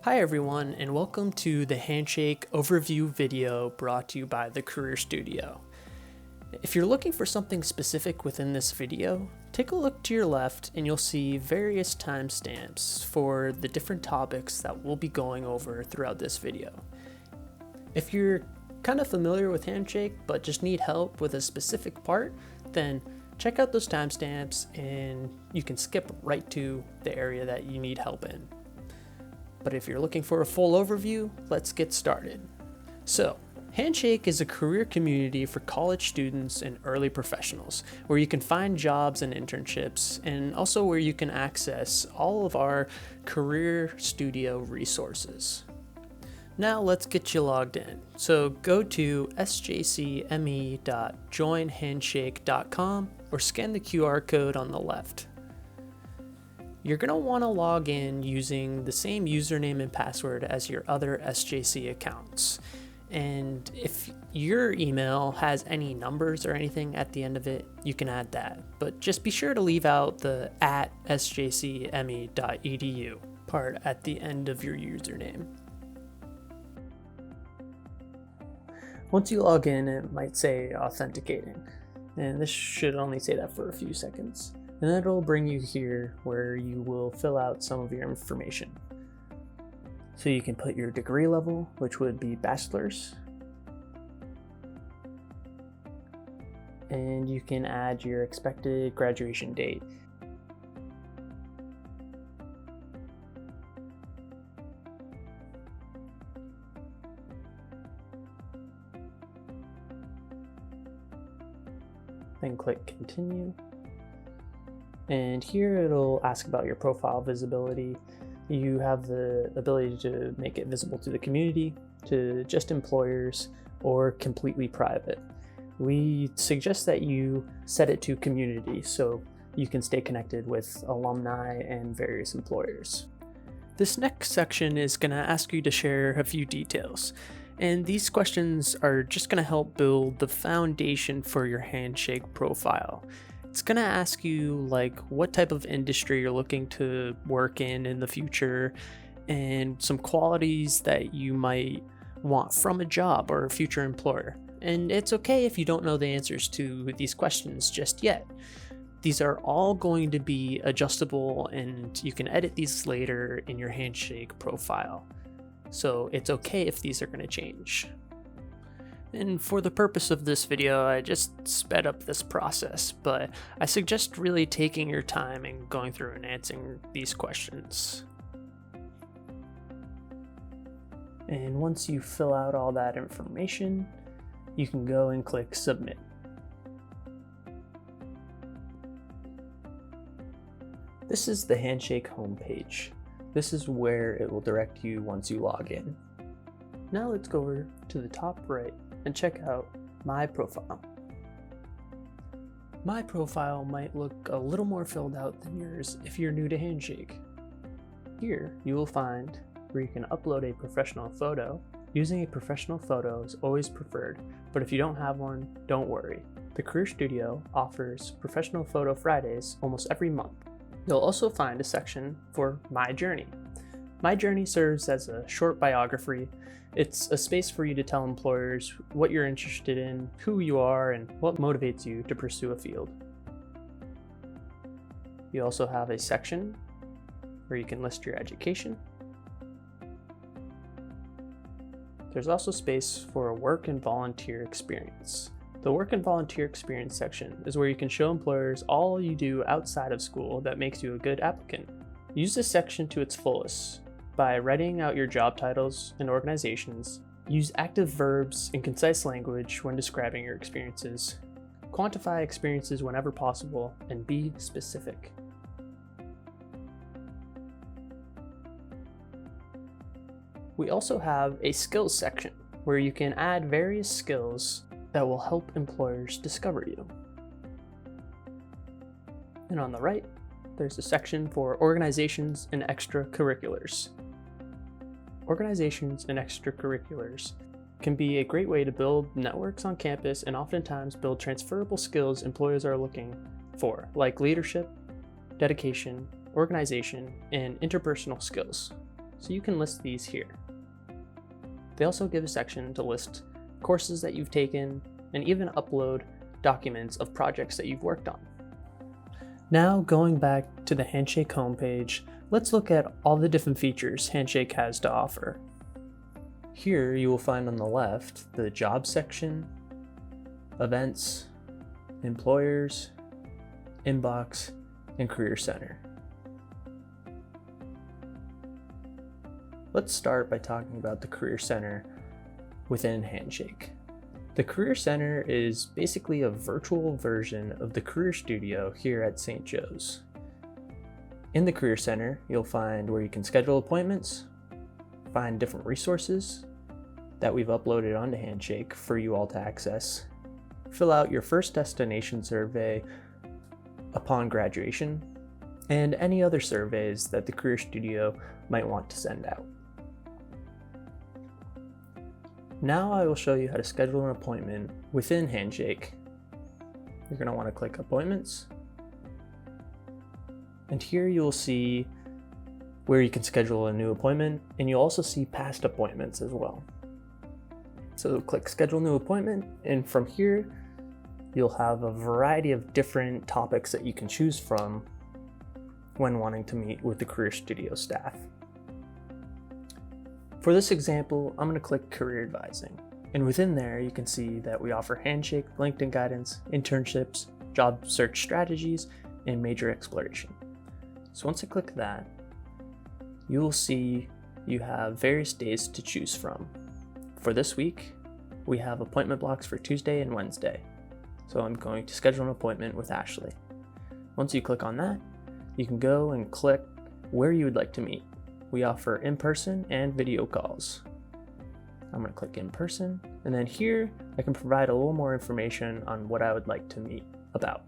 Hi everyone, and welcome to the Handshake Overview video brought to you by the Career Studio. If you're looking for something specific within this video, take a look to your left and you'll see various timestamps for the different topics that we'll be going over throughout this video. If you're kind of familiar with Handshake but just need help with a specific part, then check out those timestamps and you can skip right to the area that you need help in. But if you're looking for a full overview, let's get started. So, Handshake is a career community for college students and early professionals, where you can find jobs and internships, and also where you can access all of our Career Studio resources. Now let's get you logged in. So go to sjcme.joinhandshake.com or scan the QR code on the left. You're going to want to log in using the same username and password as your other SJC accounts. And if your email has any numbers or anything at the end of it, you can add that. But just be sure to leave out the @sjcme.edu part at the end of your username. Once you log in, it might say authenticating. And this should only say that for a few seconds. And then it'll bring you here where you will fill out some of your information. So you can put your degree level, which would be bachelor's. And you can add your expected graduation date. Then click continue. And here it'll ask about your profile visibility. You have the ability to make it visible to the community, to just employers, or completely private. We suggest that you set it to community so you can stay connected with alumni and various employers. This next section is going to ask you to share a few details. And these questions are just going to help build the foundation for your Handshake profile. It's going to ask you like what type of industry you're looking to work in the future, and some qualities that you might want from a job or a future employer. And it's okay if you don't know the answers to these questions just yet. These are all going to be adjustable and you can edit these later in your Handshake profile. So it's okay if these are going to change. And for the purpose of this video, I just sped up this process, but I suggest really taking your time and going through and answering these questions. And once you fill out all that information, you can go and click submit. This is the Handshake homepage. This is where it will direct you once you log in. Now let's go over to the top right and check out My Profile. My Profile might look a little more filled out than yours if you're new to Handshake. Here you will find where you can upload a professional photo. Using a professional photo is always preferred, but if you don't have one, don't worry. The Career Studio offers Professional Photo Fridays almost every month. You'll also find a section for My Journey. My Journey serves as a short biography. It's a space for you to tell employers what you're interested in, who you are, and what motivates you to pursue a field. You also have a section where you can list your education. There's also space for a work and volunteer experience. The work and volunteer experience section is where you can show employers all you do outside of school that makes you a good applicant. Use this section to its fullest by writing out your job titles and organizations. Use active verbs and concise language when describing your experiences. Quantify experiences whenever possible, and be specific. We also have a skills section where you can add various skills that will help employers discover you. And on the right, there's a section for organizations and extracurriculars. Organizations and extracurriculars can be a great way to build networks on campus and oftentimes build transferable skills employers are looking for, like leadership, dedication, organization, and interpersonal skills. so you can list these here. They also give a section to list courses that you've taken and even upload documents of projects that you've worked on. Now, going back to the Handshake homepage, let's look at all the different features Handshake has to offer. Here you will find on the left the Jobs section, Events, Employers, Inbox, and Career Center. Let's start by talking about the Career Center within Handshake. The Career Center is basically a virtual version of the Career Studio here at St. Joe's. In the Career Center, you'll find where you can schedule appointments, find different resources that we've uploaded onto Handshake for you all to access, fill out your first destination survey upon graduation, and any other surveys that the Career Studio might want to send out. Now I will show you how to schedule an appointment within Handshake. You're going to want to click Appointments, and here you'll see where you can schedule a new appointment, and you'll also see past appointments as well. So click Schedule New Appointment, and from here you'll have a variety of different topics that you can choose from when wanting to meet with the Career Studio staff. For this example, I'm going to click Career Advising, and within there you can see that we offer Handshake, LinkedIn guidance, internships, job search strategies, and major exploration. So once I click that, you will see you have various days to choose from. For this week, we have appointment blocks for Tuesday and Wednesday. So I'm going to schedule an appointment with Ashley. Once you click on that, you can go and click where you would like to meet. We offer in-person and video calls. I'm going to click in-person, and then here I can provide a little more information on what I would like to meet about.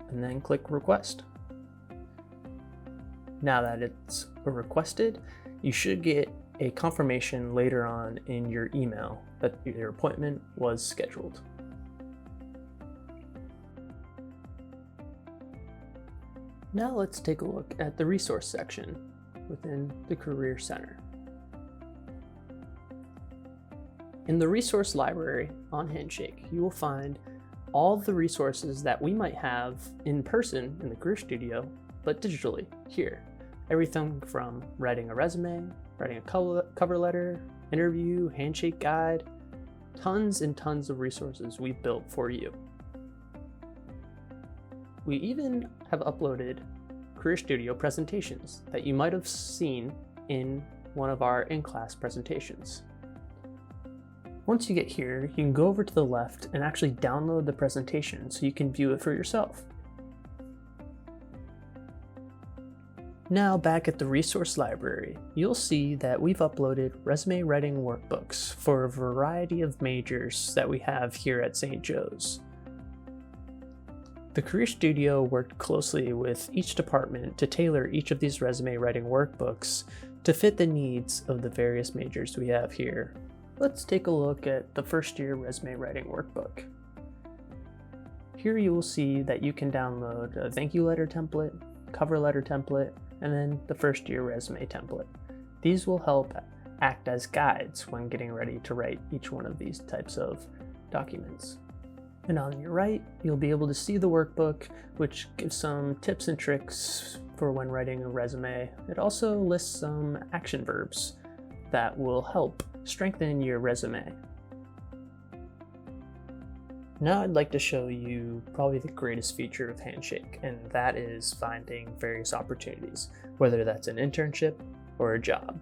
And then click Request. Now that it's requested, you should get a confirmation later on in your email that your appointment was scheduled. Now let's take a look at the resource section within the Career Center. In the resource library on Handshake, you will find all the resources that we might have in person in the Career Studio, but digitally here. Everything from writing a resume, writing a cover letter, interview, Handshake guide, tons and tons of resources we've built for you. We even have uploaded Career Studio presentations that you might have seen in one of our in-class presentations. Once you get here, you can go over to the left and actually download the presentation so you can view it for yourself. Now back at the resource library, you'll see that we've uploaded resume writing workbooks for a variety of majors that we have here at St. Joe's. The Career Studio worked closely with each department to tailor each of these resume writing workbooks to fit the needs of the various majors we have here. Let's take a look at the first year resume writing workbook. Here you will see that you can download a thank you letter template, cover letter template, and then the first year resume template. These will help act as guides when getting ready to write each one of these types of documents. And on your right, you'll be able to see the workbook, which gives some tips and tricks for when writing a resume. It also lists some action verbs that will help strengthen your resume. Now I'd like to show you probably the greatest feature of Handshake, and that is finding various opportunities, whether that's an internship or a job.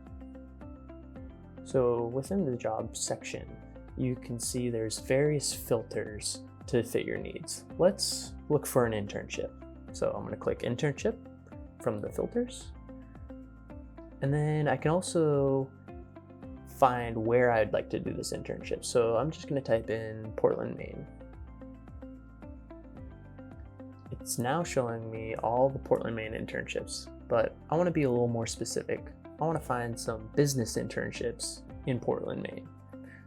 So within the job section, you can see there's various filters to fit your needs. Let's look for an internship. So I'm going to click internship from the filters. And then I can also find where I'd like to do this internship. So I'm just going to type in Portland, Maine. It's now showing me all the Portland, Maine internships, but I want to be a little more specific. I want to find some business internships in Portland, Maine.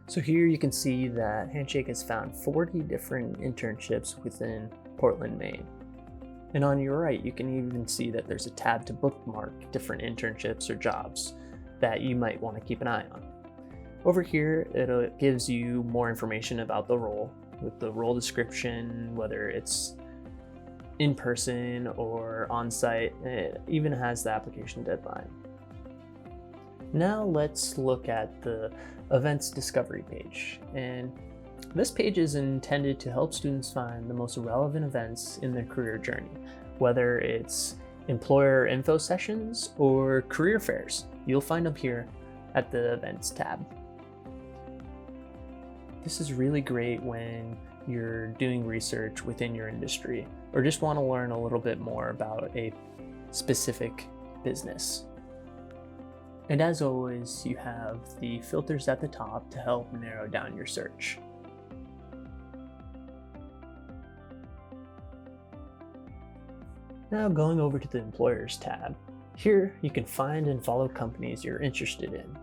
So here you can see that Handshake has found 40 different internships within Portland, Maine. And on your right, you can even see that there's a tab to bookmark different internships or jobs that you might want to keep an eye on. Over here, it gives you more information about the role, with the role description, whether it's in person or on site. It even has the application deadline. Now let's look at the events discovery page. And this page is intended to help students find the most relevant events in their career journey, whether it's employer info sessions or career fairs. You'll find them here at the events tab. This is really great when you're doing research within your industry or just want to learn a little bit more about a specific business. And as always, you have the filters at the top to help narrow down your search. Now going over to the Employers tab. Here you can find and follow companies you're interested in.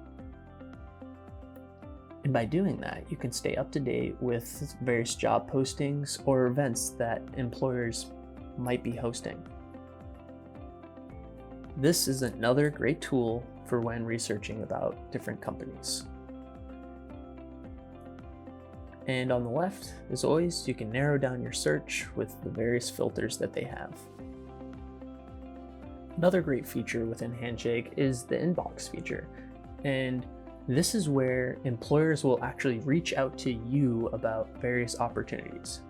And by doing that, you can stay up to date with various job postings or events that employers might be hosting. This is another great tool for when researching about different companies. And on the left, as always, you can narrow down your search with the various filters that they have. Another great feature within Handshake is the inbox feature, and this is where employers will actually reach out to you about various opportunities.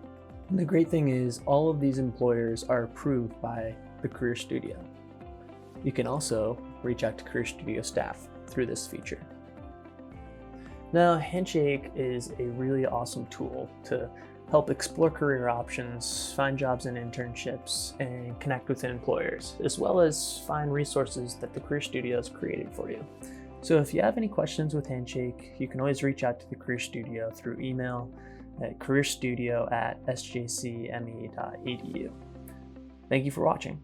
And the great thing is all of these employers are approved by the Career Studio. You can also reach out to Career Studio staff through this feature. Now, Handshake is a really awesome tool to help explore career options, find jobs and internships, and connect with employers, as well as find resources that the Career Studio has created for you. So if you have any questions with Handshake, you can always reach out to the Career Studio through email at careerstudio@sjcme.edu. Thank you for watching.